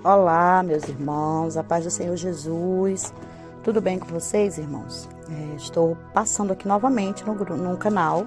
Olá, meus irmãos, a paz do Senhor Jesus. Tudo bem com vocês, irmãos? Estou passando aqui novamente no canal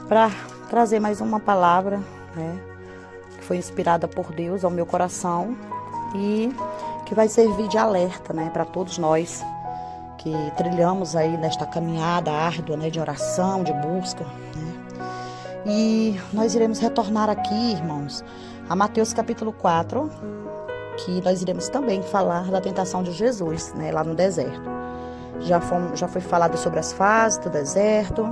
para trazer mais uma palavra, que foi inspirada por Deus ao meu coração e que vai servir de alerta, para todos nós que trilhamos aí nesta caminhada árdua, de oração, de busca, E nós iremos retornar aqui, irmãos, a Mateus capítulo 4, que nós iremos também falar da tentação de Jesus, lá no deserto. Já foi falado sobre as fases do deserto,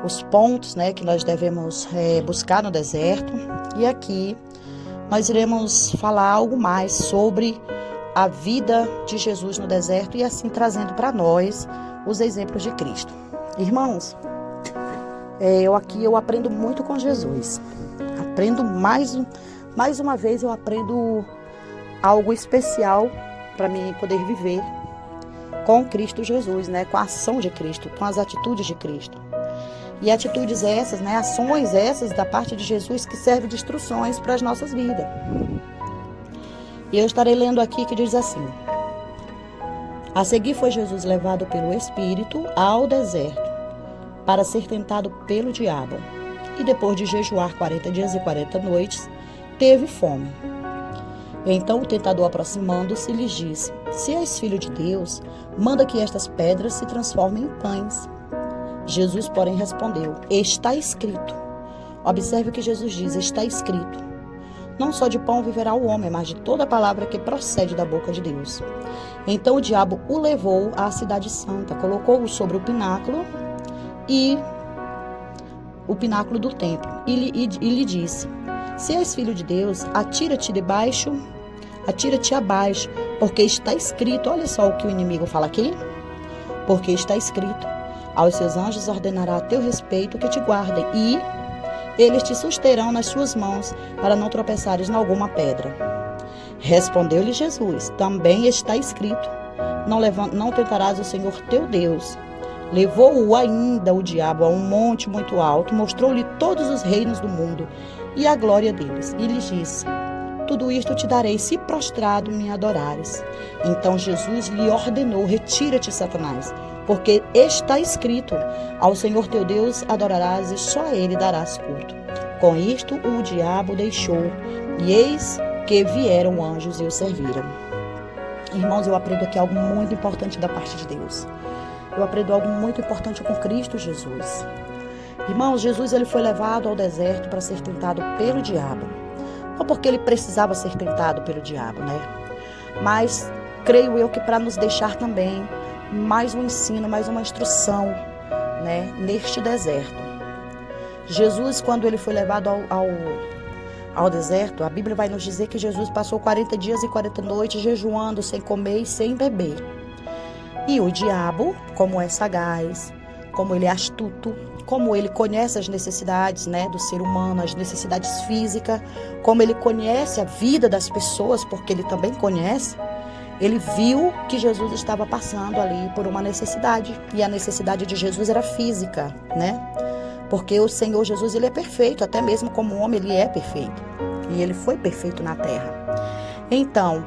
os pontos, que nós devemos buscar no deserto. E aqui nós iremos falar algo mais sobre a vida de Jesus no deserto e assim trazendo para nós os exemplos de Cristo. Irmãos, eu aprendo muito com Jesus. Aprendo mais uma vez, eu aprendo algo especial para mim poder viver com Cristo Jesus, com a ação de Cristo, com as atitudes de Cristo. E atitudes essas, ações essas da parte de Jesus que servem de instruções para as nossas vidas. E eu estarei lendo aqui que diz assim: a seguir foi Jesus levado pelo Espírito ao deserto para ser tentado pelo diabo. E depois de jejuar 40 dias e 40 noites, teve fome. Então o tentador, aproximando-se, lhes disse: se és filho de Deus, manda que estas pedras se transformem em pães. Jesus, porém, respondeu: está escrito. Observe o que Jesus diz: está escrito. Não só de pão viverá o homem, mas de toda a palavra que procede da boca de Deus. Então o diabo o levou à cidade santa, colocou-o sobre o pináculo do templo e lhe disse: se és filho de Deus, atira-te abaixo, porque está escrito. Olha só o que o inimigo fala aqui. Porque está escrito: aos seus anjos ordenará a teu respeito que te guardem, e eles te susterão nas suas mãos, para não tropeçares em alguma pedra. Respondeu-lhe Jesus: também está escrito: não tentarás o Senhor teu Deus. Levou-o ainda o diabo a um monte muito alto, mostrou-lhe todos os reinos do mundo e a glória deles, e lhes disse: tudo isto te darei, se prostrado me adorares. Então Jesus lhe ordenou: retira-te, Satanás, porque está escrito: ao Senhor teu Deus adorarás e só a ele darás culto. Com isto o diabo deixou, e eis que vieram anjos e o serviram. Irmãos, eu aprendo aqui algo muito importante da parte de Deus. Eu aprendo algo muito importante com Cristo Jesus. Irmãos, Jesus ele foi levado ao deserto para ser tentado pelo diabo. Não porque ele precisava ser tentado pelo diabo, mas creio eu que para nos deixar também mais um ensino, mais uma instrução, neste deserto. Jesus, quando ele foi levado ao deserto, a Bíblia vai nos dizer que Jesus passou 40 dias e 40 noites jejuando, sem comer e sem beber. E o diabo, como é sagaz, como ele é astuto, como ele conhece as necessidades do ser humano, as necessidades físicas, como ele conhece a vida das pessoas, porque ele também conhece, ele viu que Jesus estava passando ali por uma necessidade, e a necessidade de Jesus era física, porque o Senhor Jesus ele é perfeito, até mesmo como homem ele é perfeito, e ele foi perfeito na terra. Então,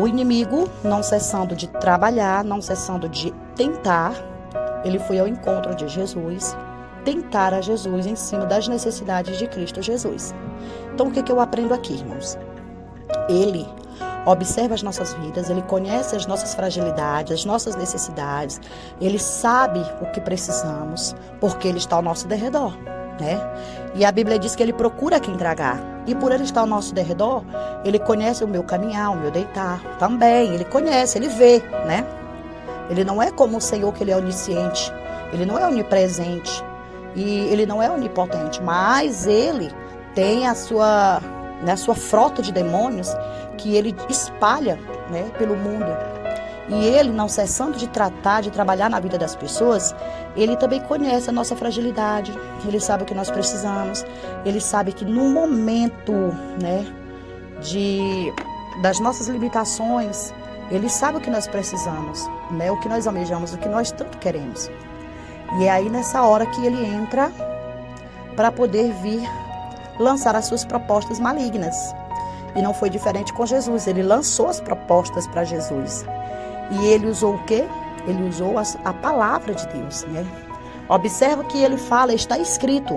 o inimigo, não cessando de trabalhar, não cessando de tentar, ele foi ao encontro de Jesus, tentar a Jesus em cima das necessidades de Cristo Jesus. Então, o que eu aprendo aqui, irmãos? Ele observa as nossas vidas, ele conhece as nossas fragilidades, as nossas necessidades, ele sabe o que precisamos, porque ele está ao nosso derredor, E a Bíblia diz que ele procura quem tragar. E por ele estar ao nosso derredor, ele conhece o meu caminhar, o meu deitar também. Ele conhece, ele vê, Ele não é como o Senhor, que ele é onisciente. Ele não é onipresente. E ele não é onipotente. Mas ele tem a sua frota de demônios que ele espalha, pelo mundo. E ele, não cessando de tratar, de trabalhar na vida das pessoas, ele também conhece a nossa fragilidade, ele sabe o que nós precisamos, ele sabe que no momento, das nossas limitações, ele sabe o que nós precisamos, o que nós almejamos, o que nós tanto queremos. E é aí nessa hora que ele entra para poder vir lançar as suas propostas malignas. E não foi diferente com Jesus. Ele lançou as propostas para Jesus. E ele usou o quê? Ele usou a palavra de Deus, né? Observa que ele fala, está escrito.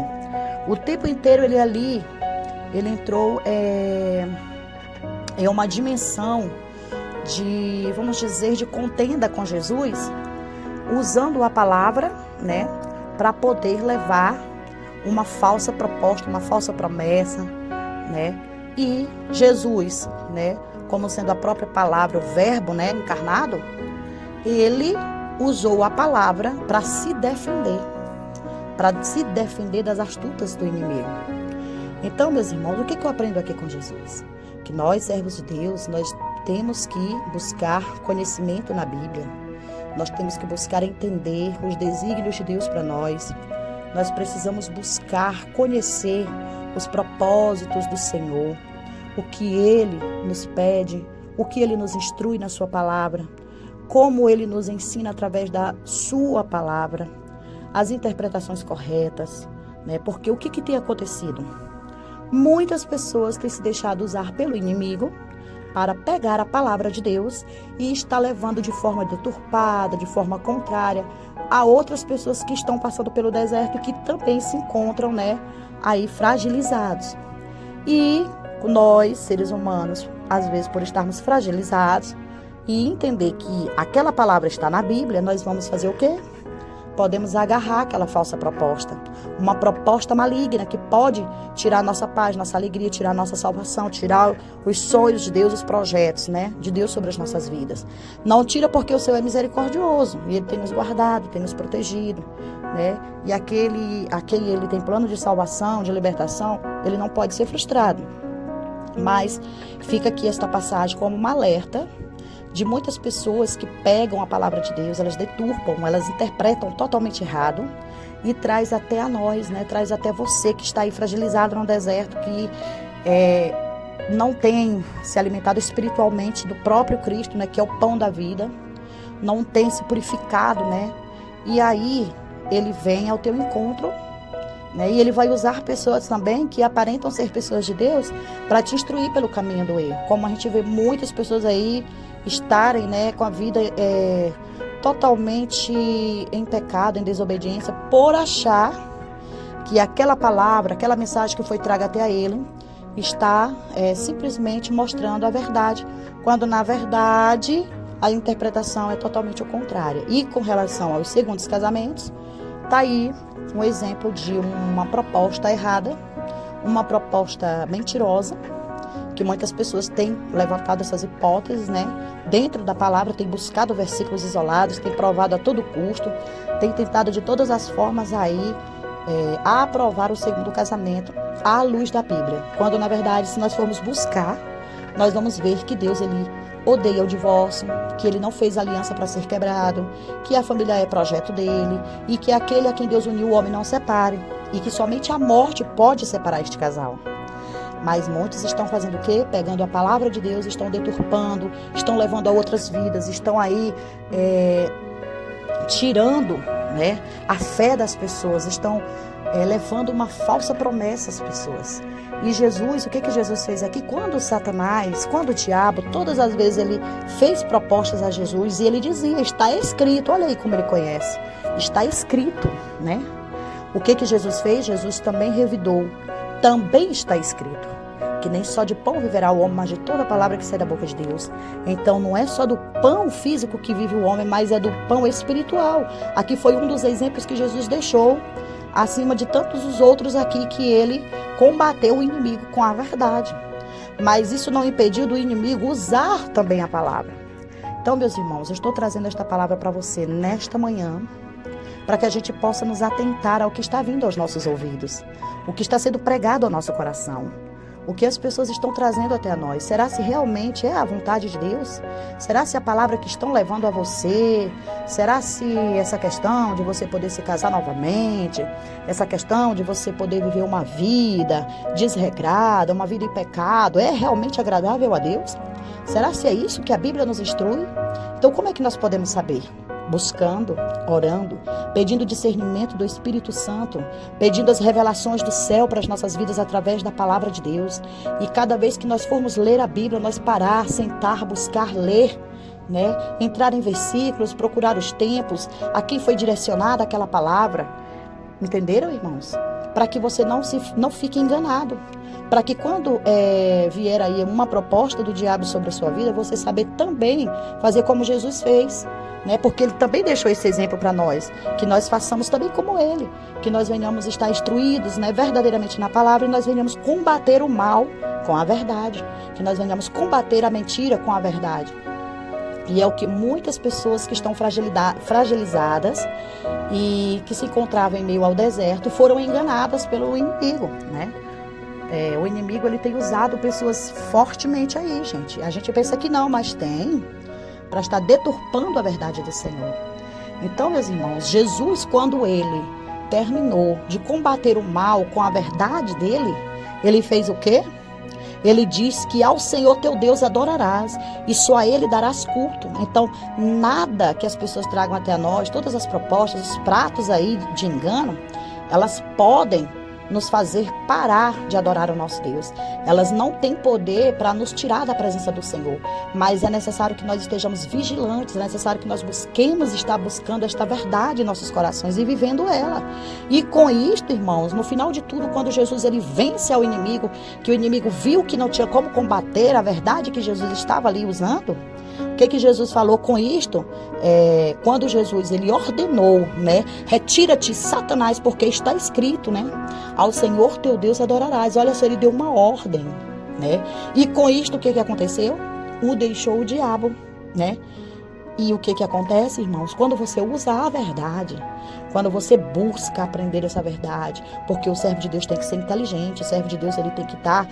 O tempo inteiro ele entrou em uma dimensão de, vamos dizer, de contenda com Jesus, usando a palavra, né, para poder levar uma falsa proposta, uma falsa promessa, né? E Jesus, né, como sendo a própria palavra, o verbo, né, encarnado, ele usou a palavra para se defender das astutas do inimigo. Então, meus irmãos, o que eu aprendo aqui com Jesus? Que nós, servos de Deus, nós temos que buscar conhecimento na Bíblia. Nós temos que buscar entender os desígnios de Deus para nós. Nós precisamos buscar conhecer os propósitos do Senhor, o que Ele nos pede, o que Ele nos instrui na Sua palavra, como Ele nos ensina através da Sua palavra, as interpretações corretas, né? Porque o que tem acontecido? Muitas pessoas têm se deixado usar pelo inimigo para pegar a palavra de Deus e está levando de forma deturpada, de forma contrária, a outras pessoas que estão passando pelo deserto e que também se encontram, né, aí fragilizados. E nós, seres humanos, às vezes por estarmos fragilizados e entender que aquela palavra está na Bíblia, nós vamos fazer o quê? Podemos agarrar aquela falsa proposta, uma proposta maligna que pode tirar nossa paz, nossa alegria, tirar nossa salvação, tirar os sonhos de Deus, os projetos, né, de Deus sobre as nossas vidas. Não tira porque o Senhor é misericordioso e Ele tem nos guardado, tem nos protegido, né? E a quem Ele tem plano de salvação, de libertação, Ele não pode ser frustrado. Mas fica aqui esta passagem como um alerta de muitas pessoas que pegam a palavra de Deus, elas deturpam, elas interpretam totalmente errado e traz até a nós, né? Traz até você que está aí fragilizado no deserto, que não tem se alimentado espiritualmente do próprio Cristo, né? Que é o pão da vida, não tem se purificado, né? E aí ele vem ao teu encontro, né? E ele vai usar pessoas também que aparentam ser pessoas de Deus para te instruir pelo caminho do erro. Como a gente vê muitas pessoas aí estarem, né, com a vida totalmente em pecado, em desobediência, por achar que aquela palavra, aquela mensagem que foi traga até a ele, está simplesmente mostrando a verdade, quando na verdade a interpretação é totalmente o contrário. E com relação aos segundos casamentos, está aí um exemplo de uma proposta errada, uma proposta mentirosa, que muitas pessoas têm levantado essas hipóteses, né? Dentro da palavra, têm buscado versículos isolados, têm provado a todo custo, têm tentado de todas as formas aí aprovar o segundo casamento à luz da Bíblia. Quando, na verdade, se nós formos buscar, nós vamos ver que Deus, Ele odeia o divórcio, que Ele não fez aliança para ser quebrado, que a família é projeto dEle e que aquele a quem Deus uniu, o homem não separe, e que somente a morte pode separar este casal. Mas muitos estão fazendo o quê? Pegando a palavra de Deus, estão deturpando, estão levando a outras vidas, estão aí tirando, né, a fé das pessoas, estão levando uma falsa promessa às pessoas. E Jesus, o que Jesus fez aqui? Quando Satanás, quando o diabo, todas as vezes ele fez propostas a Jesus e ele dizia, está escrito, olha aí como ele conhece, está escrito, né? O que Jesus fez? Jesus também revidou, também está escrito, que nem só de pão viverá o homem, mas de toda a palavra que sai da boca de Deus. Então não é só do pão físico que vive o homem, mas é do pão espiritual. Aqui foi um dos exemplos que Jesus deixou, acima de tantos os outros aqui, que ele combateu o inimigo com a verdade. Mas isso não impediu do inimigo usar também a palavra. Então, meus irmãos, eu estou trazendo esta palavra para você nesta manhã, para que a gente possa nos atentar ao que está vindo aos nossos ouvidos, o que está sendo pregado ao nosso coração, o que as pessoas estão trazendo até nós. Será se realmente é a vontade de Deus? Será se a palavra que estão levando a você? Será se essa questão de você poder se casar novamente, essa questão de você poder viver uma vida desregrada, uma vida em pecado, é realmente agradável a Deus? Será se é isso que a Bíblia nos instrui? Então, como é que nós podemos saber? buscando, orando, pedindo discernimento do Espírito Santo, pedindo as revelações do céu para as nossas vidas através da palavra de Deus. E cada vez que nós formos ler a Bíblia, nós parar, sentar, buscar, ler, né? Entrar em versículos, procurar os tempos, a quem foi direcionada aquela palavra. Entenderam, irmãos? Para que você não fique enganado. Para que quando vier aí uma proposta do diabo sobre a sua vida, você saber também fazer como Jesus fez, né? Porque ele também deixou esse exemplo para nós, que nós façamos também como ele, que nós venhamos estar instruídos, né, verdadeiramente na palavra, e nós venhamos combater o mal com a verdade, que nós venhamos combater a mentira com a verdade. E é o que muitas pessoas que estão fragilizadas e que se encontravam em meio ao deserto foram enganadas pelo inimigo, né? O inimigo, ele tem usado pessoas fortemente aí, gente. A gente pensa que não, mas tem, para estar deturpando a verdade do Senhor. Então, meus irmãos, Jesus, quando ele terminou de combater o mal com a verdade dele, ele fez o quê? Ele diz que ao Senhor teu Deus adorarás e só a Ele darás culto. Então, nada que as pessoas tragam até nós, todas as propostas, os pratos aí de engano, elas podem nos fazer parar de adorar o nosso Deus. Elas não têm poder para nos tirar da presença do Senhor, mas é necessário que nós estejamos vigilantes, é necessário que nós busquemos estar buscando esta verdade em nossos corações e vivendo ela. E com isto, irmãos, no final de tudo, quando Jesus ele vence ao inimigo, que o inimigo viu que não tinha como combater a verdade que Jesus estava ali usando, o que Jesus falou com isto? Quando Jesus ele ordenou, né? Retira-te, Satanás, porque está escrito, né? Ao Senhor teu Deus adorarás. Olha só, ele deu uma ordem, né? E com isto, o que aconteceu? O deixou o diabo, né? E o que acontece, irmãos? Quando você usa a verdade, quando você busca aprender essa verdade, porque o servo de Deus tem que ser inteligente, o servo de Deus ele tem que estar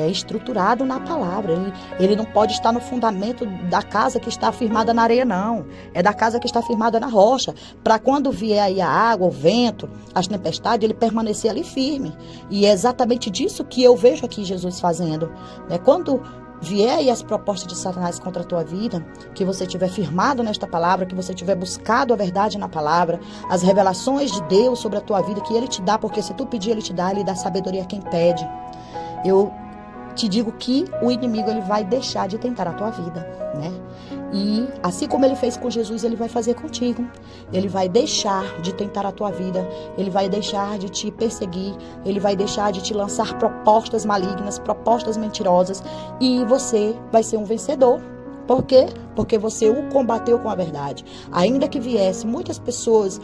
estruturado na palavra, ele não pode estar no fundamento da casa que está firmada na areia, não, é da casa que está firmada na rocha, para quando vier aí a água, o vento, as tempestades, ele permanecer ali firme. E é exatamente disso que eu vejo aqui Jesus fazendo, né? Quando vier aí as propostas de Satanás contra a tua vida, que você tiver firmado nesta palavra, que você tiver buscado a verdade na palavra, as revelações de Deus sobre a tua vida, que Ele te dá, porque se tu pedir, Ele te dá, Ele dá sabedoria a quem pede. Eu te digo que o inimigo ele vai deixar de tentar a tua vida, né? E assim como ele fez com Jesus, ele vai fazer contigo. Ele vai deixar de tentar a tua vida, ele vai deixar de te perseguir, ele vai deixar de te lançar propostas malignas, propostas mentirosas, e você vai ser um vencedor. Por quê? Porque você o combateu com a verdade. Ainda que viesse muitas pessoas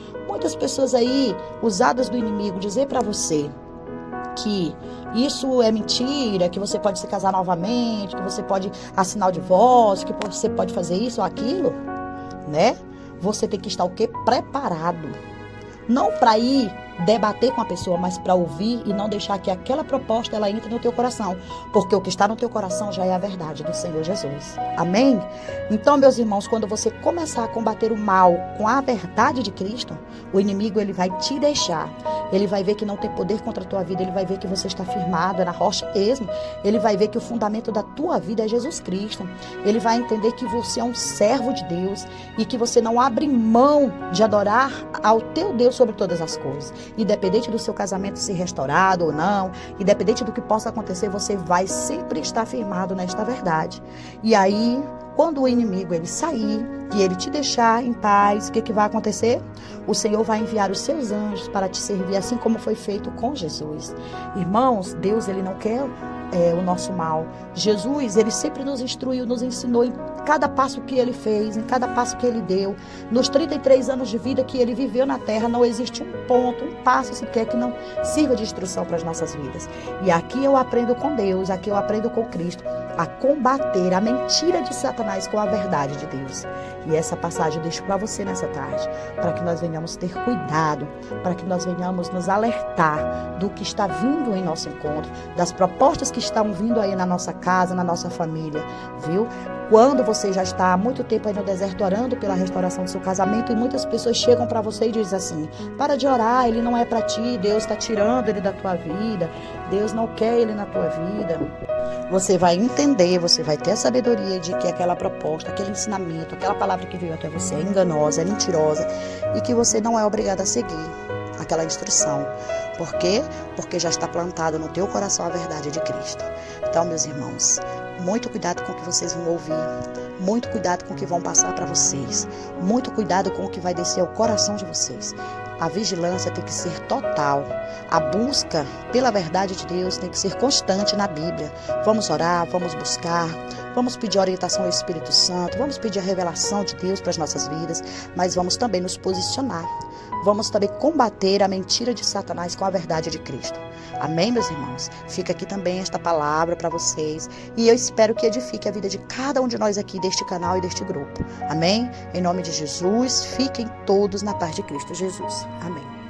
aí usadas do inimigo dizer para você que isso é mentira, que você pode se casar novamente, que você pode assinar o divórcio, que você pode fazer isso ou aquilo, né? Você tem que estar o quê? Preparado. Não para ir debater com a pessoa, mas para ouvir e não deixar que aquela proposta ela entre no teu coração, porque o que está no teu coração já é a verdade do Senhor Jesus. Amém? Então, meus irmãos, quando você começar a combater o mal com a verdade de Cristo, o inimigo ele vai te deixar. Ele vai ver que não tem poder contra a tua vida, ele vai ver que você está firmado, é na rocha mesmo. Ele vai ver que o fundamento da tua vida é Jesus Cristo. Ele vai entender que você é um servo de Deus e que você não abre mão de adorar ao teu Deus sobre todas as coisas. Independente do seu casamento ser restaurado ou não, independente do que possa acontecer, você vai sempre estar firmado nesta verdade. E aí, quando o inimigo ele sair e ele te deixar em paz, o que vai acontecer? O Senhor vai enviar os seus anjos para te servir, assim como foi feito com Jesus. Irmãos, Deus ele não quer o nosso mal. Jesus, ele sempre nos instruiu, nos ensinou em cada passo que ele fez, em cada passo que ele deu. Nos 33 anos de vida que ele viveu na terra, não existe um ponto, um passo sequer que não sirva de instrução para as nossas vidas. E aqui eu aprendo com Deus, aqui eu aprendo com Cristo a combater a mentira de Satanás com a verdade de Deus. E essa passagem eu deixo para você nessa tarde, para que nós venhamos ter cuidado, para que nós venhamos nos alertar do que está vindo em nosso encontro, das propostas que estão vindo aí na nossa casa, na nossa família, viu? Quando você já está há muito tempo aí no deserto orando pela restauração do seu casamento e muitas pessoas chegam para você e dizem assim: para de orar, ele não é para ti, Deus está tirando ele da tua vida, Deus não quer ele na tua vida. Você vai entender entender, você vai ter a sabedoria de que aquela proposta, aquele ensinamento, aquela palavra que veio até você é enganosa, é mentirosa e que você não é obrigado a seguir aquela instrução. Por quê? Porque já está plantado no teu coração a verdade de Cristo. Então, meus irmãos, muito cuidado com o que vocês vão ouvir, muito cuidado com o que vão passar para vocês, muito cuidado com o que vai descer ao coração de vocês. A vigilância tem que ser total. A busca pela verdade de Deus tem que ser constante na Bíblia. Vamos orar, vamos buscar, vamos pedir a orientação ao Espírito Santo, vamos pedir a revelação de Deus para as nossas vidas, mas vamos também nos posicionar. Vamos também combater a mentira de Satanás com a verdade de Cristo. Amém, meus irmãos? Fica aqui também esta palavra para vocês e eu espero que edifique a vida de cada um de nós aqui deste canal e deste grupo. Amém? Em nome de Jesus, fiquem todos na paz de Cristo Jesus. Amém.